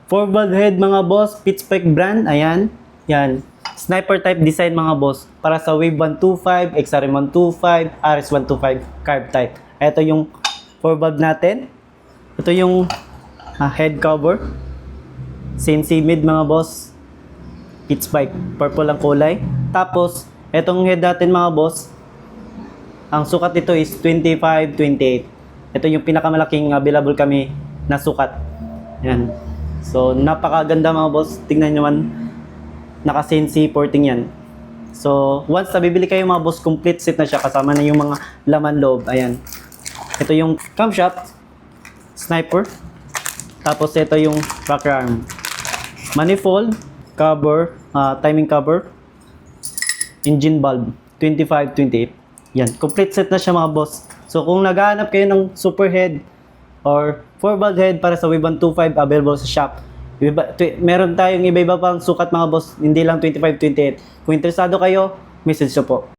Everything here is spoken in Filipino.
4 valve head mga boss, Pitchspike brand, ayan. Yan. Sniper type design mga boss para sa Wave 125, XRM 125, RS 125 carb type. Ito yung 4 valve natin. Ito yung head cover. CNC mid mga boss. Pitchspike, purple ang kulay. Tapos, etong head natin mga boss, ang sukat nito is 25-28. Ito yung pinakamalaking available kami na sukat. Yan. So, napakaganda mga boss. Tingnan nyo man, naka-CNC porting yan. So, once na bibili kayo mga boss, complete set na siya. Kasama na yung mga laman loob. Ayan. Ito yung camshaft, sniper. Tapos, ito yung rocker arm. Manifold, cover, timing cover, engine bulb, 25-28. Yan, complete set na siya mga boss. So kung naghahanap kayo ng super head or 4 valve head para sa Wave 125 available sa shop. Meron tayong iba-iba pang sukat mga boss, hindi lang 25-28. Kung interesado kayo, message nyo po.